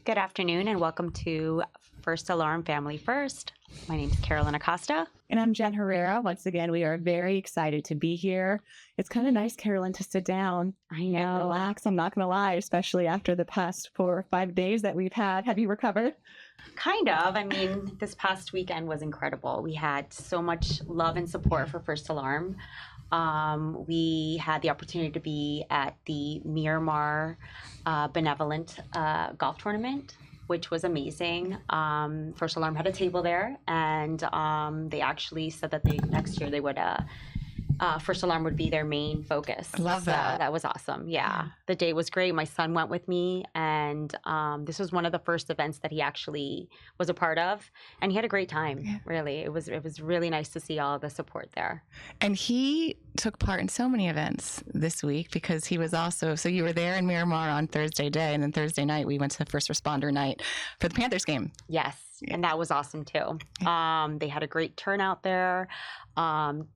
Good afternoon and welcome to First Alarm Family First. My name is Carolyn Acosta. And I'm Jen Herrera. Once again, we are very excited to be here. It's kind of nice, Carolyn, to sit down. I know. Relax. I'm not going to lie, especially after the past 4 or 5 days that we've had. Have you recovered? Kind of. I mean, this past weekend was incredible. We had so much love and support for First Alarm. We had the opportunity to be at the Miramar Benevolent Golf Tournament, which was amazing. First Alarm had a table there, and they actually said that next year they would First Alarm would be their main focus. Love that. That was awesome. Yeah. The day was great. My son went with me, and this was one of the first events that he actually was a part of, and he had a great time. Yeah. Really, it was really nice to see all the support there. And he took part in so many events this week because he was also, so you were there in Miramar on Thursday day, and then Thursday night we went to First Responder Night for the Panthers game. Yes. Yeah. And that was awesome too. They had a great turnout there.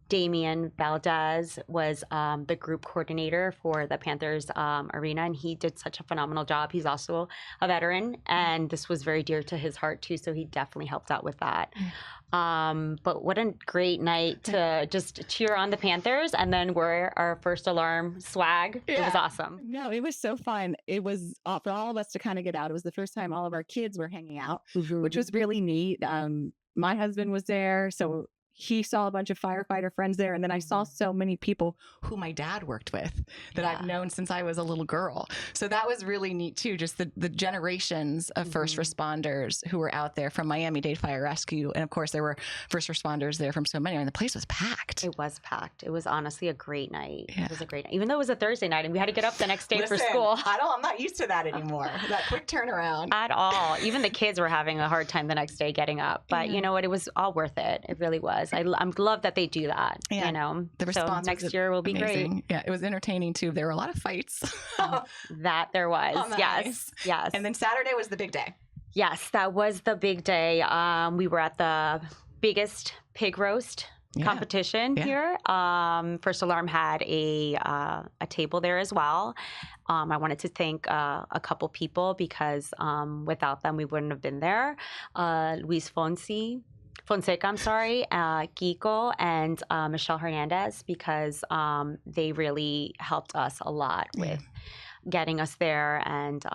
Damian Valdez was the group coordinator for the Panthers arena, and he did such a phenomenal job. He's also a veteran, and this was very dear to his heart too, so he definitely helped out with that. But what a great night to just cheer on the Panthers and then wear our First Alarm swag. Yeah. It was awesome. No, it was so fun. It was for all of us to kind of get out. It was the first time all of our kids were hanging out, which was really neat. My husband was there, so he saw a bunch of firefighter friends there. And then I saw so many people who my dad worked with that I've known since I was a little girl. So that was really neat too. Just the generations of first responders who were out there from Miami-Dade Fire Rescue. And of course there were first responders there from so many, and the place was packed. It was packed. It was honestly a great night. Yeah. It was a great night. Even though it was a Thursday night and we had to get up the next day for school. I'm not used to that anymore. That quick turnaround. At all. Even the kids were having a hard time the next day getting up. But you know what? It was all worth it. It really was. I'm glad that they do that. Yeah. You know, the response next year will be amazing. Great. Yeah, it was entertaining too. There were a lot of fights. That there was. Yes. Ice. Yes. And then Saturday was the big day. Yes, that was the big day. We were at the biggest pig roast competition here. First Alarm had a table there as well. I wanted to thank a couple people because without them we wouldn't have been there. Luis Fonseca, Kiko, and Michelle Hernandez, because they really helped us a lot with getting us there and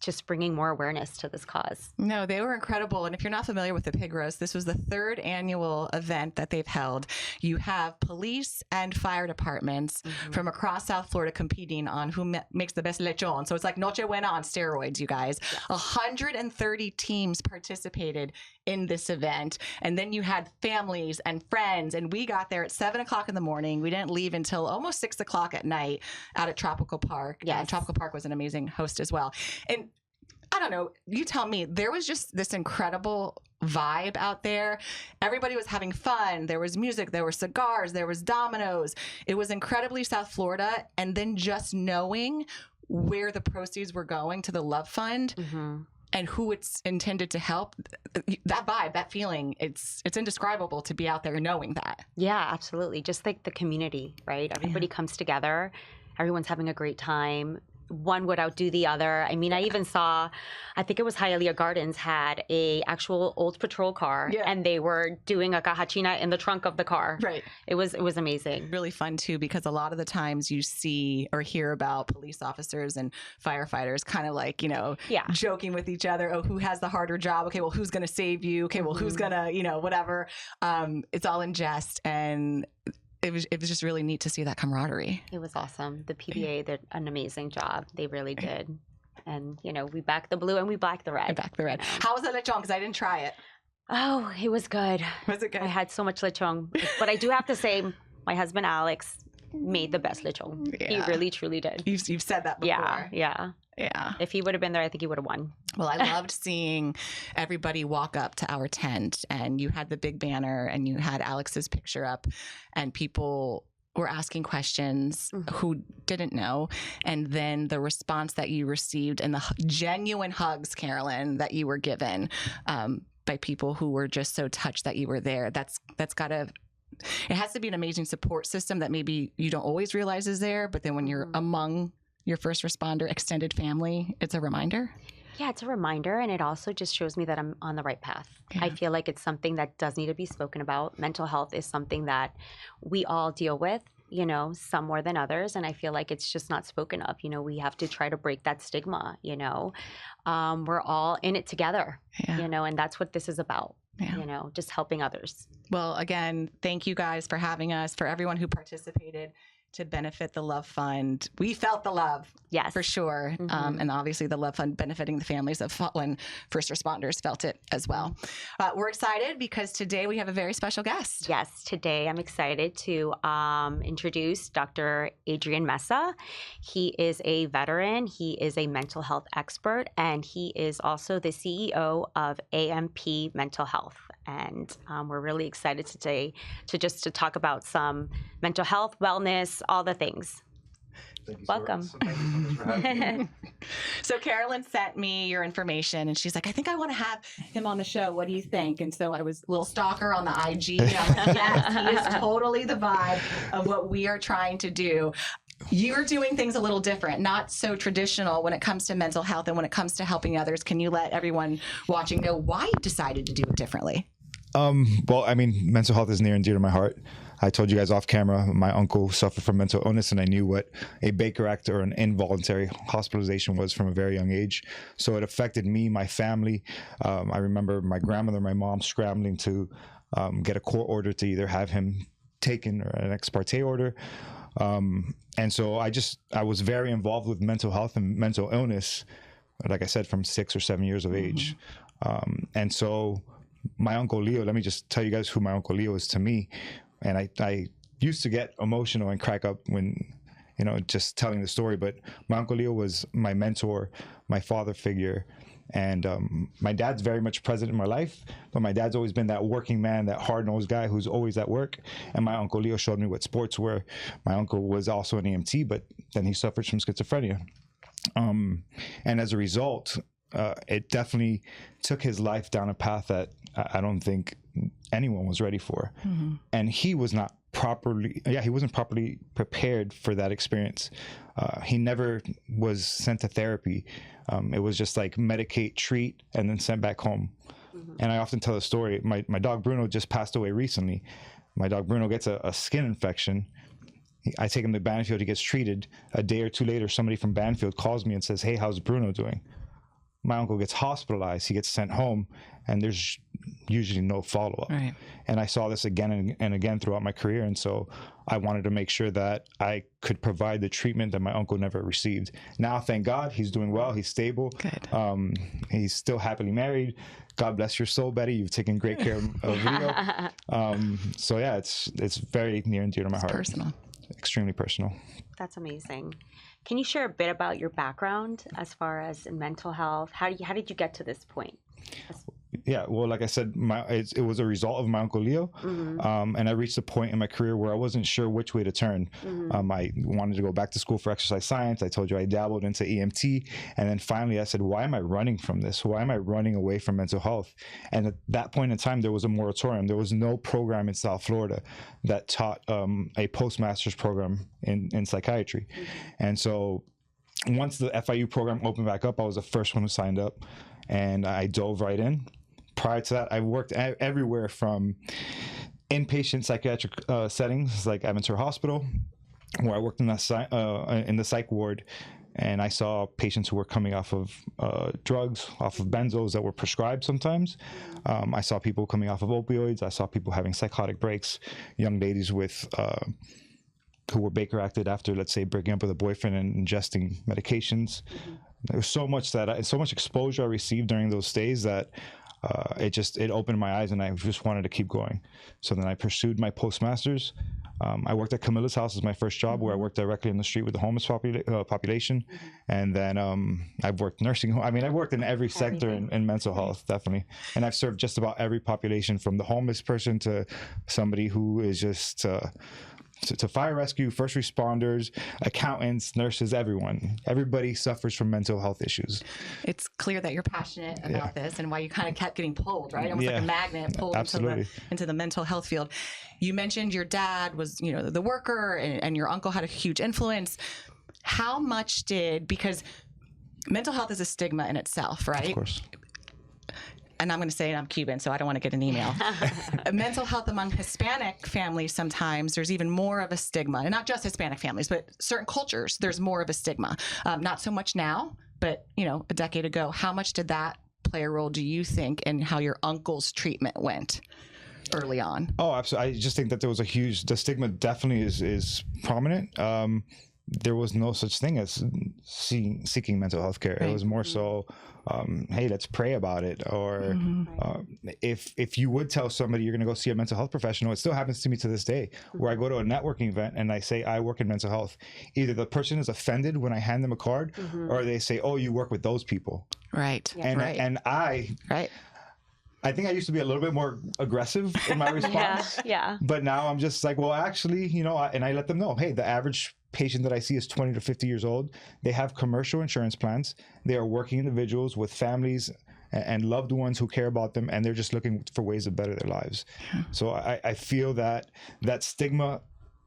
just bringing more awareness to this cause. No, they were incredible. And if you're not familiar with the pig roast, this was the 3rd annual event that they've held. You have police and fire departments from across South Florida competing on who makes the best lechon. So it's like Noche Buena on steroids, you guys. Yes. 130 teams participated in this event. And then you had families and friends. And we got there at 7 o'clock in the morning. We didn't leave until almost 6 o'clock at night out at Tropical Park. Yes. Tropical Park was an amazing host as well. And I don't know, you tell me, there was just this incredible vibe out there. Everybody was having fun. There was music, there were cigars, there was dominoes. It was incredibly South Florida. And then just knowing where the proceeds were going to the Love Fund and who it's intended to help, that vibe, that feeling, it's indescribable to be out there knowing that. Yeah, absolutely. Just like the community, right? Everybody comes together. Everyone's having a great time. One would outdo the other. I mean, I even saw, I think it was Hialeah Gardens had a actual old patrol car, and they were doing a kahachina in the trunk of the car. Right. It was amazing. Really fun too, because a lot of the times you see or hear about police officers and firefighters kind of like, joking with each other. Oh, who has the harder job? Okay, well, who's going to save you? Okay, well, who's going to, whatever. It's all in jest, and it was just really neat to see that camaraderie. It was awesome. The PBA did an amazing job. They really did. And, we backed the blue and we blacked the red. I backed the red. How was the lechon? Because I didn't try it. Oh, it was good. Was it good? I had so much lechon. But I do have to say, my husband, Alex, made the best lechon. Yeah. He really, truly did. You've said that before. Yeah. If he would have been there, I think he would have won. Well, I loved seeing everybody walk up to our tent, and you had the big banner and you had Alex's picture up, and people were asking questions who didn't know. And then the response that you received and the genuine hugs, Carolyn, that you were given by people who were just so touched that you were there. That's gotta, it has to be an amazing support system that maybe you don't always realize is there, but then when you're among your first responder extended family, it's a reminder. Yeah, it's a reminder, and it also just shows me that I'm on the right path. Yeah. I feel like it's something that does need to be spoken about. Mental health is something that we all deal with, you know, some more than others, and I feel like it's just not spoken of. You know, we have to try to break that stigma, you know. We're all in it together, you know, and that's what this is about. You know, just helping others. Well, again, thank you guys for having us, for everyone who participated to benefit the Love Fund. We felt the love, yes, for sure. And obviously the Love Fund benefiting the families of fallen first responders felt it as well. We're excited because today we have a very special guest. Yes, today I'm excited to introduce Dr. Adrian Mesa. He is a veteran, he is a mental health expert, and he is also the CEO of AMP Mental Health. And we're really excited today to talk about some mental health, wellness, all the things. Thank you. Welcome. Thank you so much for having me. So Carolyn sent me your information, and she's like, I think I want to have him on the show. What do you think? And so I was a little stalker on the IG. And I'm like, yes, he is totally the vibe of what we are trying to do. You're doing things a little different, not so traditional when it comes to mental health and when it comes to helping others. Can you let everyone watching know why you decided to do it differently? Well, I mean, mental health is near and dear to my heart. I told you guys off camera, my uncle suffered from mental illness, and I knew what a Baker Act or an involuntary hospitalization was from a very young age. So it affected me, my family. I remember my grandmother, my mom scrambling to get a court order to either have him taken or an ex parte order. And so I was very involved with mental health and mental illness, like I said, from 6 or 7 years of age. And so my Uncle Leo, let me just tell you guys who my Uncle Leo is to me. And I used to get emotional and crack up when, you know, just telling the story. But my Uncle Leo was my mentor, my father figure. And my dad's very much present in my life, but my dad's always been that working man, that hard-nosed guy who's always at work. And my Uncle Leo showed me what sports were. My uncle was also an EMT, but then he suffered from schizophrenia. And as a result, it definitely took his life down a path that I don't think anyone was ready for. And he was not he wasn't properly prepared for that experience. He never was sent to therapy. It was just like medicate, treat, and then sent back home. And I often tell the story, my dog Bruno just passed away recently. My dog Bruno gets a skin infection. I take him to Banfield, he gets treated. A day or two later, somebody from Banfield calls me and says, hey, how's Bruno doing? My uncle gets hospitalized, he gets sent home, and there's usually no follow-up. Right. And I saw this again and again throughout my career, and so I wanted to make sure that I could provide the treatment that my uncle never received. Now, thank God, he's doing well, he's stable. Good. He's still happily married. God bless your soul, Betty. You've taken great care of Leo. So yeah, it's very near and dear to my heart. Personal. Extremely personal. That's amazing. Can you share a bit about your background as far as in mental health? How did you get to this point? Yeah, well, like I said, it was a result of my Uncle Leo. And I reached a point in my career where I wasn't sure which way to turn. I wanted to go back to school for exercise science. I told you I dabbled into EMT. And then finally I said, why am I running from this? Why am I running away from mental health? And at that point in time, there was a moratorium. There was no program in South Florida that taught a postmaster's program in psychiatry. And so once the FIU program opened back up, I was the first one who signed up. And I dove right in. Prior to that, I worked everywhere from inpatient psychiatric settings like Aventura Hospital, where I worked in the psych ward, and I saw patients who were coming off of drugs, off of benzos that were prescribed sometimes. I saw people coming off of opioids. I saw people having psychotic breaks, young ladies with who were Baker Acted after, let's say, breaking up with a boyfriend and ingesting medications. There was so much exposure I received during those days that it opened my eyes, and I just wanted to keep going. So then I pursued my postmasters. I worked at Camilla's house as my first job, where I worked directly in the street with the homeless population. And then I've worked nursing home. I mean, I've worked in every sector in mental health, definitely. And I've served just about every population, from the homeless person to somebody who is just to fire rescue, first responders, accountants, nurses, everybody suffers from mental health issues. It's clear that you're passionate about this, and why you kind of kept getting pulled, right? Almost like a magnet pulled into the mental health field. You mentioned your dad was, the worker, and your uncle had a huge influence. How much because mental health is a stigma in itself, right? Of course. And I'm going to say I'm Cuban, so I don't want to get an email. Mental health among Hispanic families, sometimes there's even more of a stigma, and not just Hispanic families, but certain cultures, there's more of a stigma. Not so much now, but a decade ago. How much did that play a role, do you think, in how your uncle's treatment went early on? Oh, absolutely. I just think that there was the stigma definitely is prominent. There was no such thing as seeking mental health care. Right. It was more so, hey, let's pray about it. Or if you would tell somebody you're going to go see a mental health professional, it still happens to me to this day, where I go to a networking event and I say, I work in mental health. Either the person is offended when I hand them a card, or they say, oh, you work with those people. Right. And I think I used to be a little bit more aggressive in my response. But now I'm just like, well, actually, and I let them know, hey, the average patient that I see is 20 to 50 years old. They have commercial insurance plans. They are working individuals with families and loved ones who care about them, and they're just looking for ways to better their lives. So I feel that stigma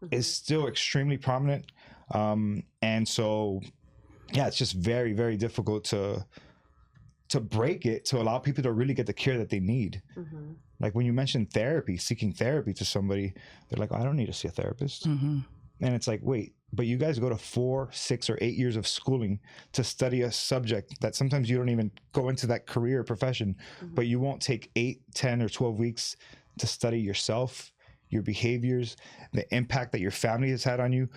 is still extremely prominent. And so, it's just very, very difficult to break it, to allow people to really get the care that they need. Like when you mentioned therapy, seeking therapy to somebody, they're like, oh, I don't need to see a therapist. And it's like, wait, but you guys go to 4, 6, or 8 years of schooling to study a subject that sometimes you don't even go into that career or profession, but you won't take 8, 10, or 12 weeks to study yourself, your behaviors, the impact that your family has had on you.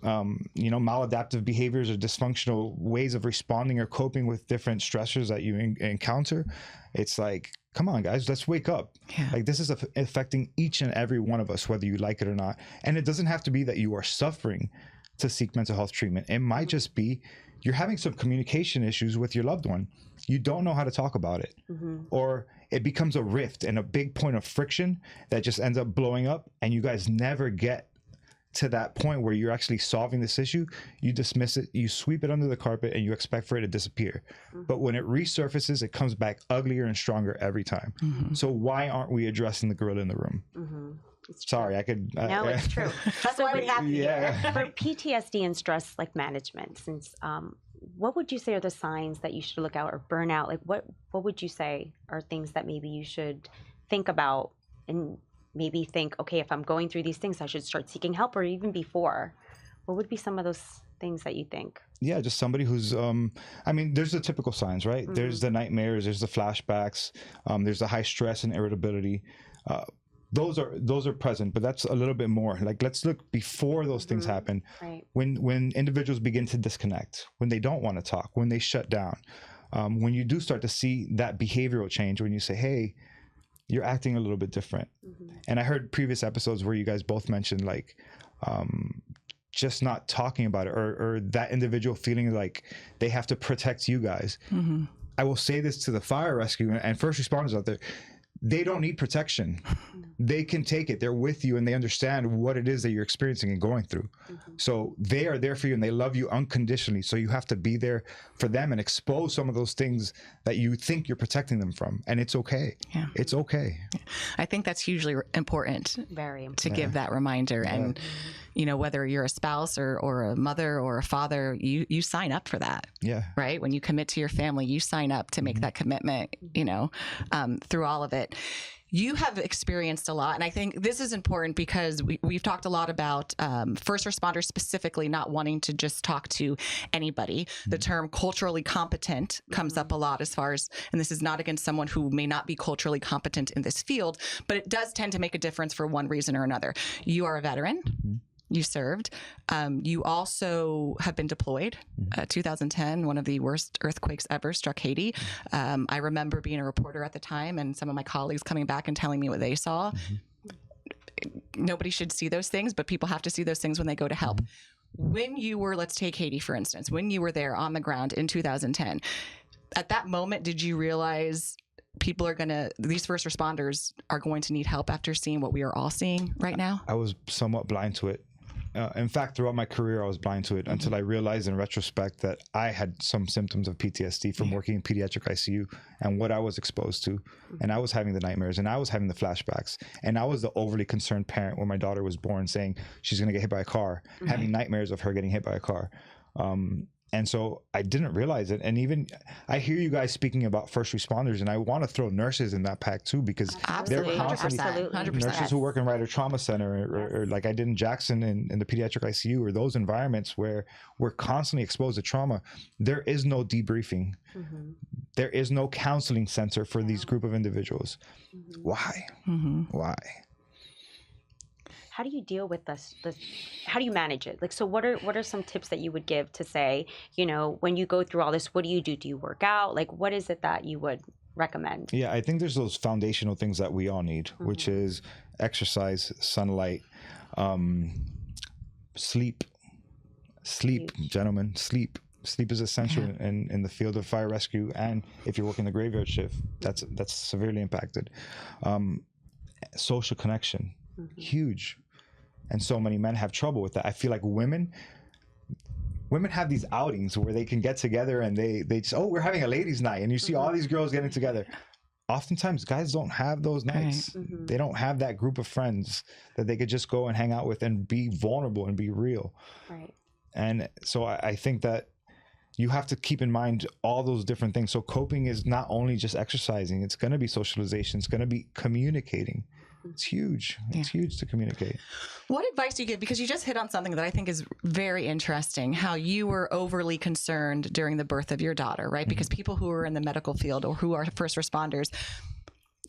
Maladaptive behaviors or dysfunctional ways of responding or coping with different stressors that you encounter. It's like, come on, guys, let's wake up. Like, this is affecting each and every one of us, whether you like it or not. And it doesn't have to be that you are suffering to seek mental health treatment. It might just be you're having some communication issues with your loved one. You don't know how to talk about it. Or it becomes a rift and a big point of friction that just ends up blowing up, and you guys never get to that point where you're actually solving this issue. You dismiss it, you sweep it under the carpet, and you expect for it to disappear. But when it resurfaces, it comes back uglier and stronger every time. So why aren't we addressing the gorilla in the room? Sorry, I could. No, it's true. That's why we have you. For PTSD and stress management, since what would you say are the signs that you should look out, or burnout? Like what would you say are things that maybe you should think about, and maybe think, okay, if I'm going through these things, I should start seeking help, or even before? What would be some of those things that you think? Yeah, just somebody who's, there's the typical signs, right? There's the nightmares, there's the flashbacks, there's the high stress and irritability. Those are present, but that's a little bit more. Like, let's look before those things happen. Right. When individuals begin to disconnect, when they don't want to talk, when they shut down, when you do start to see that behavioral change, when you say, hey, you're acting a little bit different. And I heard previous episodes where you guys both mentioned just not talking about it, or that individual feeling like they have to protect you guys. I will say this to the fire rescue and first responders out there. They don't need protection. They can take it. They're with you, and they understand what it is that you're experiencing and going through. So they are there for you, and they love you unconditionally. So you have to be there for them and expose some of those things that you think you're protecting them from. And it's okay. It's okay. I think that's hugely important. Very important. To give that reminder. And, whether you're a spouse or a mother or a father, you sign up for that. Right? When you commit to your family, you sign up to make that commitment, through all of it. You have experienced a lot, and I think this is important because we've talked a lot about first responders specifically not wanting to just talk to anybody. The term culturally competent comes up a lot as far as, and this is not against someone who may not be culturally competent in this field, but it does tend to make a difference for one reason or another. You are a veteran. You served. You also have been deployed. 2010, one of the worst earthquakes ever struck Haiti. I remember being a reporter at the time, and some of my colleagues coming back and telling me what they saw. Nobody should see those things, but people have to see those things when they go to help. When you were, let's take Haiti, for instance, when you were there on the ground in 2010, at that moment, did you realize these first responders are going to need help after seeing what we are all seeing right now? I was somewhat blind to it. In fact, throughout my career, I was blind to it until I realized in retrospect that I had some symptoms of PTSD from working in pediatric ICU and what I was exposed to. And I was having the nightmares, and I was having the flashbacks, and I was the overly concerned parent when my daughter was born saying she's going to get hit by a car, having nightmares of her getting hit by a car. And so I didn't realize it. And even I hear you guys speaking about first responders, and I want to throw nurses in that pack too, because Absolutely. they're constantly 100%. nurses who work in Ryder Trauma Center or like I did in Jackson in the pediatric ICU, or those environments where we're constantly exposed to trauma. There is no debriefing. There is no counseling center for these group of individuals. Why? Why? How do you deal with this? How do you manage it? Like, so what are some tips that you would give to say, you know, when you go through all this, what do you do? Do you work out? Like, what is it that you would recommend? Yeah, I think there's those foundational things that we all need, which is exercise, sunlight, sleep, gentlemen, sleep. Sleep is essential in the field of fire rescue, and if you're working the graveyard shift, that's severely impacted. Social connection, huge. And so many men have trouble with that. I feel like women have these outings where they can get together and they just, oh, we're having a ladies' night, and you see all these girls getting together. Oftentimes guys don't have those nights. They don't have that group of friends that they could just go and hang out with and be vulnerable and be real. Right. And so I think that you have to keep in mind all those different things. So coping is not only just exercising, it's going to be socialization, it's going to be communicating. It's huge. It's huge to communicate. What advice do you give? Because you just hit on something that I think is very interesting, how you were overly concerned during the birth of your daughter, right? Because people who are in the medical field or who are first responders,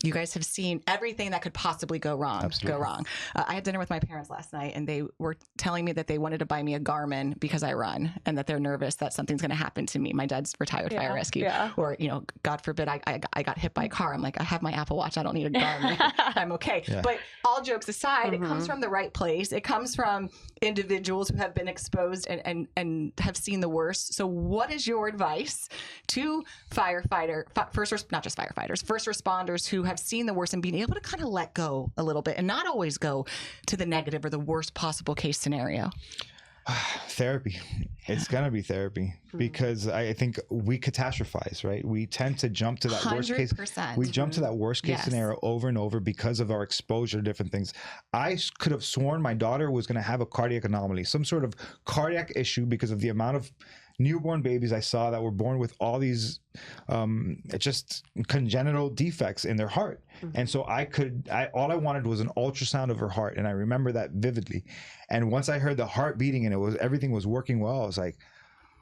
you guys have seen everything that could possibly go wrong. Absolutely. Go wrong. I had dinner with my parents last night, and they were telling me that they wanted to buy me a Garmin because I run, and that they're nervous that something's going to happen to me. My dad's retired fire rescue, or you know, God forbid, I got hit by a car. I'm like, I have my Apple Watch. I don't need a Garmin. I'm okay. Yeah. But all jokes aside, it comes from the right place. It comes from individuals who have been exposed and have seen the worst. So, what is your advice to first responders who have seen the worst and being able to kind of let go a little bit and not always go to the negative or the worst possible case scenario? Therapy. It's going to be therapy, because I think we catastrophize, right? We tend to jump to that 100%. Worst case. We jump to that worst case scenario over and over because of our exposure to different things. I could have sworn my daughter was going to have a cardiac anomaly, some sort of cardiac issue, because of the amount of newborn babies I saw that were born with all these just congenital defects in their heart. And so all I wanted was an ultrasound of her heart, and I remember that vividly. And once I heard the heart beating and everything was working well, I was like,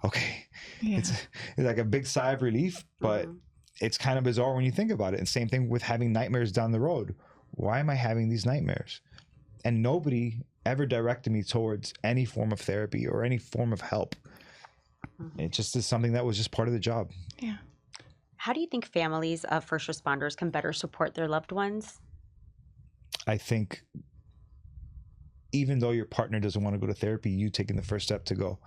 okay, it's like a big sigh of relief, but it's kind of bizarre when you think about it. And same thing with having nightmares down the road. Why am I having these nightmares? And nobody ever directed me towards any form of therapy or any form of help. It just is something that was just part of the job. Yeah. How do you think families of first responders can better support their loved ones? I think even though your partner doesn't want to go to therapy, you taking the first step to go,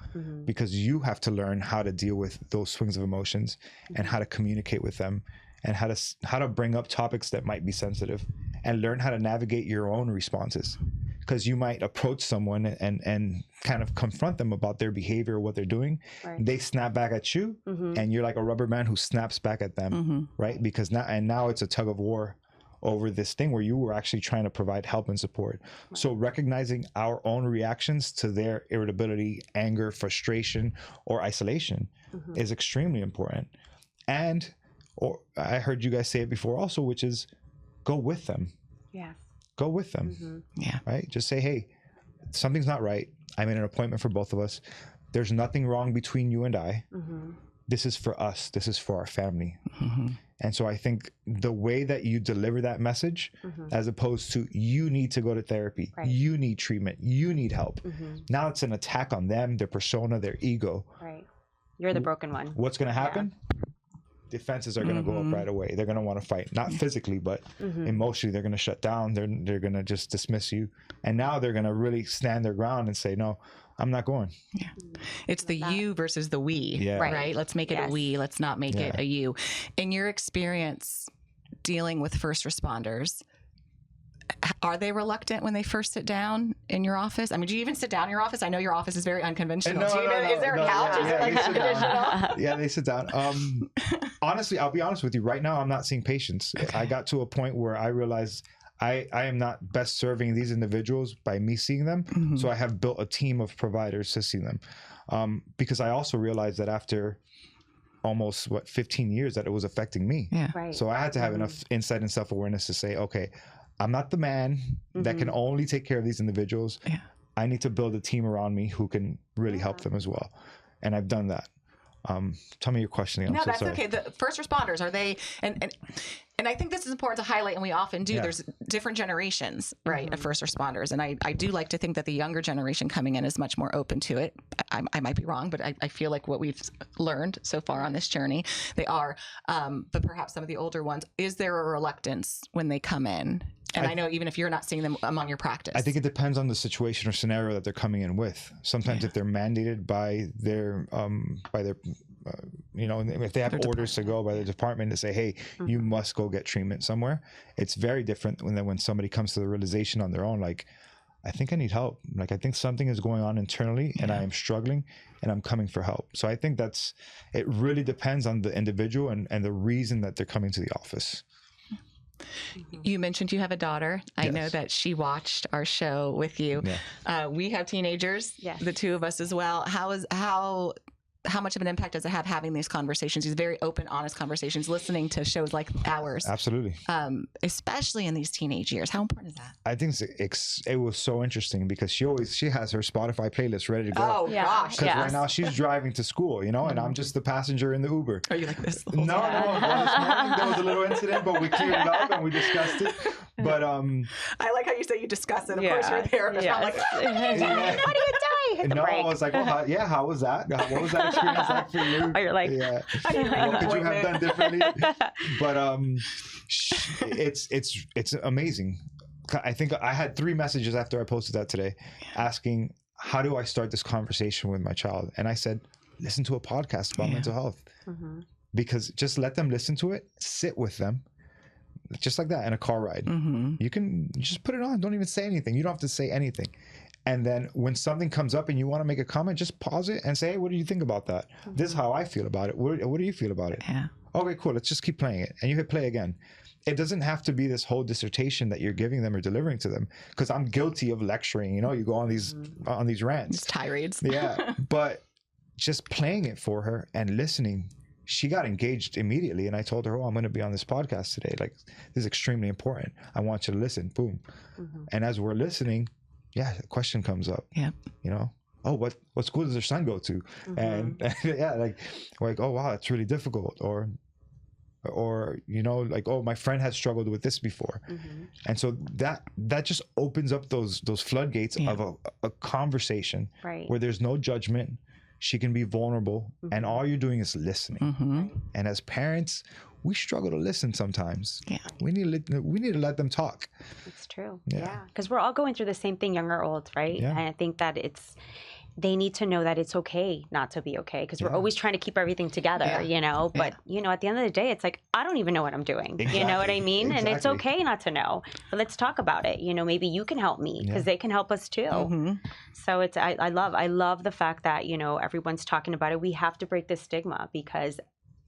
because you have to learn how to deal with those swings of emotions and how to communicate with them, and how to bring up topics that might be sensitive, and learn how to navigate your own responses. Because you might approach someone and kind of confront them about their behavior or what they're doing. Right. They snap back at you, and you're like a rubber band who snaps back at them, right? Because now it's a tug of war over this thing where you were actually trying to provide help and support. Right. So recognizing our own reactions to their irritability, anger, frustration, or isolation is extremely important. And I heard you guys say it before also, which is go with them. Yeah. Go with them. Yeah. Right? Just say, hey, something's not right. I made an appointment for both of us. There's nothing wrong between you and I. This is for us. This is for our family. And so I think the way that you deliver that message, as opposed to you need to go to therapy, you need treatment, you need help. Now it's an attack on them, their persona, their ego. Right. You're the broken one. What's going to happen? Defenses are going to go up right away. They're going to want to fight, not physically, but emotionally. They're going to shut down. They're going to just dismiss you. And now they're going to really stand their ground and say, no, I'm not going. Yeah. It's the you versus the we, right? Let's make it a we. Let's not make it a you. In your experience dealing with first responders, are they reluctant when they first sit down in your office? I mean, do you even sit down in your office? I know your office is very unconventional. Is there a couch? Is it like unconventional? Yeah, they sit down. Honestly, I'll be honest with you. Right now, I'm not seeing patients. I got to a point where I realized I am not best serving these individuals by me seeing them. So I have built a team of providers to see them. Because I also realized that after almost 15 years that it was affecting me. Yeah. Right. So I had to have enough insight and self-awareness to say, okay, I'm not the man that can only take care of these individuals. Yeah. I need to build a team around me who can really help them as well. And I've done that. Tell me your question again. No, that's sorry. okay. The first responders, are they, and I think this is important to highlight, and we often do. There's different generations, right, of first responders. And I do like to think that the younger generation coming in is much more open to it. I might be wrong, but I feel like what we've learned so far on this journey, they are. But perhaps some of the older ones, is there a reluctance when they come in? And I know even if you're not seeing them among your practice. I think it depends on the situation or scenario that they're coming in with. Sometimes if they're mandated by their you know, if they have orders to go by the department to say, hey, you must go get treatment somewhere, it's very different when somebody comes to the realization on their own, like, I think I need help. Like, I think something is going on internally and I am struggling and I'm coming for help. So I think it really depends on the individual and the reason that they're coming to the office. You mentioned you have a daughter. I know that she watched our show with you. Yeah. We have teenagers, the two of us as well. How much of an impact does it have having these conversations, these very open, honest conversations, listening to shows like ours? Absolutely. Especially in these teenage years. How important is that? I think it was so interesting because she has her Spotify playlist ready to go. Oh, gosh. Because right now she's driving to school, you know, and I'm just the passenger in the Uber. Are you like this? No. Well, this morning there was a little incident, but we cleared it up and we discussed it. But I like how you say you discuss it. Of course, you're there. But I'm like, What are you doing? Hit the break. I was like, well, how was that? What was that experience like for you? Oh, you're like, what could you have done differently? But it's amazing. I think I had 3 messages after I posted that today asking, how do I start this conversation with my child? And I said, listen to a podcast about mental health. Because just let them listen to it, sit with them, just like that in a car ride. You can just put it on. Don't even say anything. You don't have to say anything. And then when something comes up and you want to make a comment, just pause it and say, hey, what do you think about that? This is how I feel about it. What do you feel about it? Yeah. Okay, cool. Let's just keep playing it. And you hit play again. It doesn't have to be this whole dissertation that you're giving them or delivering to them, because I'm guilty of lecturing. You know, you go on these rants. Just tirades. Yeah. But just playing it for her and listening, she got engaged immediately. And I told her, oh, I'm going to be on this podcast today. Like, this is extremely important. I want you to listen. Boom. And as we're listening, a question comes up. Yeah. You know, oh, what school does their son go to? And like, oh wow, that's really difficult. Or you know, like, oh, my friend has struggled with this before. And so that just opens up those floodgates of a conversation where there's no judgment. She can be vulnerable, and all you're doing is listening. And as parents, we struggle to listen sometimes. Yeah, we need to let them talk. It's true. Yeah, because we're all going through the same thing, young or old, right? Yeah. And I think that they need to know that it's okay not to be okay, because we're always trying to keep everything together, you know. But you know, at the end of the day, it's like, I don't even know what I'm doing. Exactly. You know what I mean? Exactly. And it's okay not to know. But let's talk about it. You know, maybe you can help me, because they can help us too. So it's I love the fact that, you know, everyone's talking about it. We have to break this stigma, because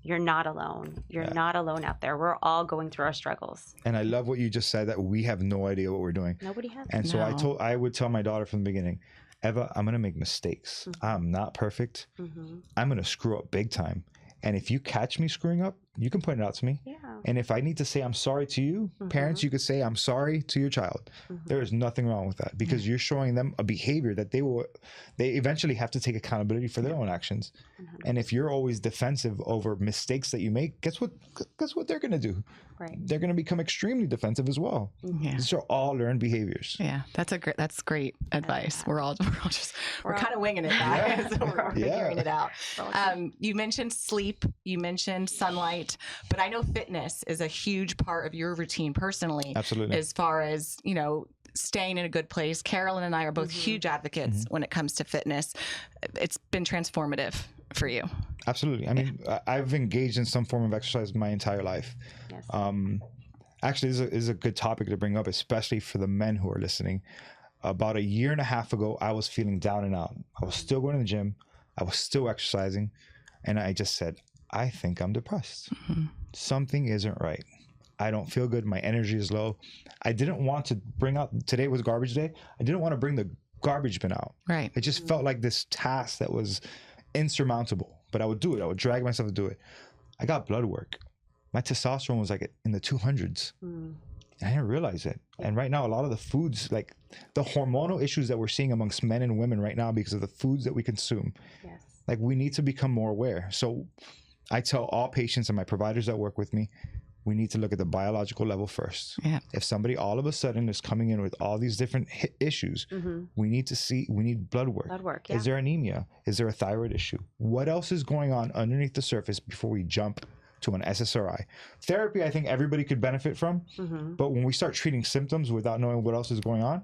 you're not alone. You're not alone out there. We're all going through our struggles. And I love what you just said, that we have no idea what we're doing. Nobody has. And so I would tell my daughter from the beginning, Eva, I'm going to make mistakes. I'm not perfect. I'm going to screw up big time. And if you catch me screwing up, you can point it out to me. Yeah. And if I need to say I'm sorry to you, parents, you could say I'm sorry to your child. There is nothing wrong with that, because you're showing them a behavior that they eventually have to take accountability for their own actions. And if you're always defensive over mistakes that you make, guess what they're going to do? Right. They're going to become extremely defensive as well. Yeah. These are all learned behaviors. Yeah, that's great advice. We're kind of winging it, guys. We're figuring it out. You mentioned sleep, you mentioned sunlight, but I know fitness is a huge part of your routine personally. Absolutely. As far as, you know, staying in a good place. Carolyn and I are both huge advocates when it comes to fitness. It's been transformative for you. Absolutely. I mean, I've engaged in some form of exercise my entire life. Yes. Actually, this is a good topic to bring up, especially for the men who are listening. About a year and a half ago, I was feeling down and out. I was still going to the gym. I was still exercising. And I just said, I think I'm depressed. Something isn't right. I don't feel good. My energy is low. I didn't want to bring out, today was garbage day. I didn't want to bring the garbage bin out. Right. It just felt like this task that was insurmountable, but I would do it. I would drag myself to do it. I got blood work. My testosterone was like in the 200s. I didn't realize it. And right now, a lot of the foods, like the hormonal issues that we're seeing amongst men and women right now because of the foods that we consume, like we need to become more aware. So I tell all patients and my providers that work with me, we need to look at the biological level first. Yeah. If somebody all of a sudden is coming in with all these different issues, we need blood work. Blood work, yeah. Is there anemia? Is there a thyroid issue? What else is going on underneath the surface before we jump to an SSRI? Therapy, I think everybody could benefit from, but when we start treating symptoms without knowing what else is going on,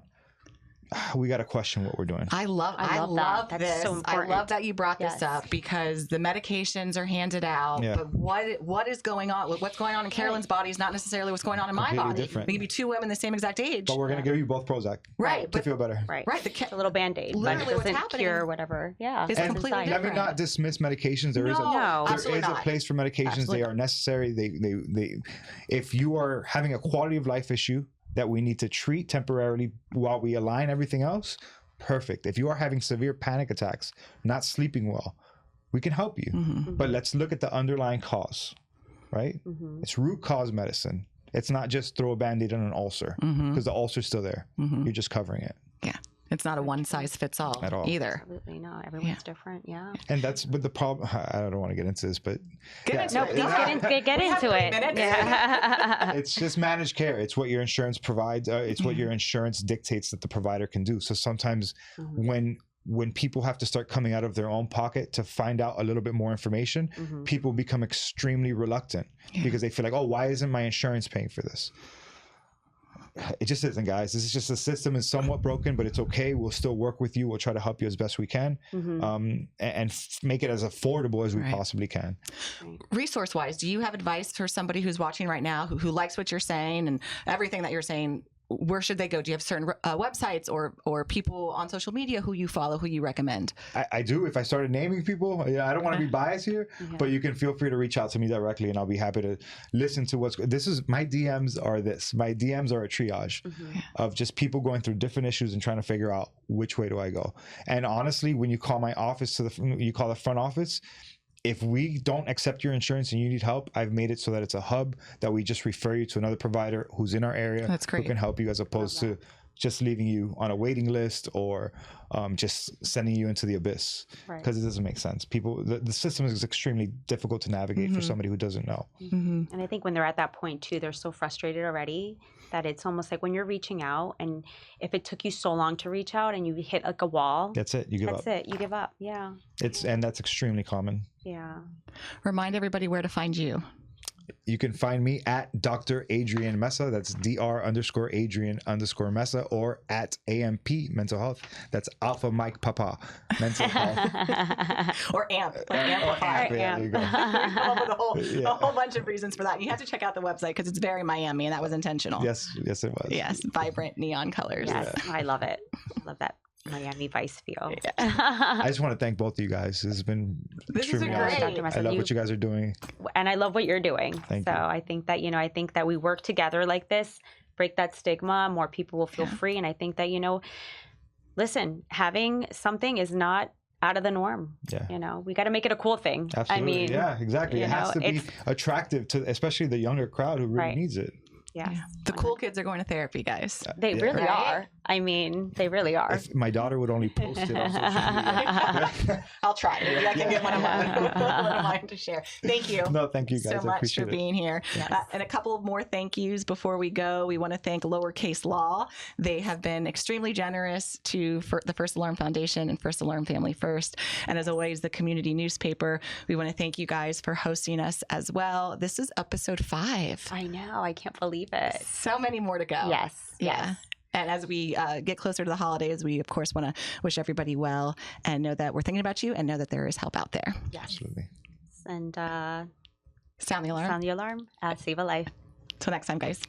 we got to question what we're doing. I love that. this. So I love that you brought this up because the medications are handed out, but what is going on? What's going on in Carolyn's body is not necessarily what's going on in my body. Different. Maybe two women the same exact age. But we're going to give you both Prozac. Right. To feel better. Right. A little Band-Aid. Literally but it what's doesn't happening cure whatever. Yeah. It's completely different. Let me not dismiss medications. There is a place for medications. They are necessary. They if you are having a quality of life issue that we need to treat temporarily while we align everything else, perfect. If you are having severe panic attacks, not sleeping well, we can help you. But let's look at the underlying cause, right? It's root cause medicine. It's not just throw a Band-Aid on an ulcer because the ulcer's still there. You're just covering it. Yeah. It's not a one size fits all at all. Either. Absolutely not. Everyone's different. Yeah. And that's but the problem. I don't want to get into this, but get into it. Yeah. It's just managed care. It's what your insurance provides. It's what your insurance dictates that the provider can do. So sometimes when people have to start coming out of their own pocket to find out a little bit more information, people become extremely reluctant because they feel like, oh, why isn't my insurance paying for this? It just isn't, guys. This is just the system is somewhat broken, but it's okay. We'll still work with you. We'll try to help you as best we can, and make it as affordable as we possibly can. Resource-wise, do you have advice for somebody who's watching right now who likes what you're saying and everything that you're saying? Where should they go? Do you have certain websites or people on social media who you follow, who you recommend? I do. If I started naming people, I don't want to be biased here, but you can feel free to reach out to me directly and I'll be happy to listen to my DMs are this. My DMs are a triage of just people going through different issues and trying to figure out which way do I go. And honestly, when you call my office you call the front office, if we don't accept your insurance and you need help, I've made it so that it's a hub that we just refer you to another provider who's in our area who can help you, as opposed to just leaving you on a waiting list or just sending you into the abyss, because it doesn't make sense. The system is extremely difficult to navigate for somebody who doesn't know. And I think when they're at that point too, they're so frustrated already that it's almost like when you're reaching out, and if it took you so long to reach out and you hit like a wall, that's it. You give up. That's it. You give up. Yeah. And that's extremely common. Yeah. Remind everybody where to find you. You can find me at Dr. Adrian Mesa. That's Dr.Adrian_Mesa, or at AMP Mental Health. That's Alpha Mike Papa Mental Health. Or AMP. AMP. There you go. You come up with a whole bunch of reasons for that. You have to check out the website because it's very Miami, and that was intentional. Yes, it was. Yes, vibrant neon colors. Yes, I love it. I love that Miami Vice feel. I just want to thank both of you guys. This has been extremely awesome. I love what you guys are doing. And I love what you're doing. Thank you. I think that, I think that we work together like this, break that stigma, more people will feel free. And I think that, listen, having something is not out of the norm. Yeah. We got to make it a cool thing. Absolutely. I mean, yeah, exactly. It has to be attractive to especially the younger crowd who really needs it. Yes. Yeah. The cool kids are going to therapy, guys. They really are. I mean, they really are. If my daughter would only post it on social media. I'll try. Maybe I can get one of mine to share. Thank you. No, thank you guys. So much for being here. Yes. And a couple of more thank yous before we go. We want to thank Lowercase Law. They have been extremely generous to the First Alarm Foundation and First Alarm Family First. And as always, the community newspaper. We want to thank you guys for hosting us as well. This is episode 5. I know. I can't believe it. So many more to go. Yes. Yeah. Yes. And as we get closer to the holidays, we, of course, want to wish everybody well and know that we're thinking about you and know that there is help out there. Yes. Absolutely. And sound the alarm. Sound the alarm. Save a life. Till next time, guys.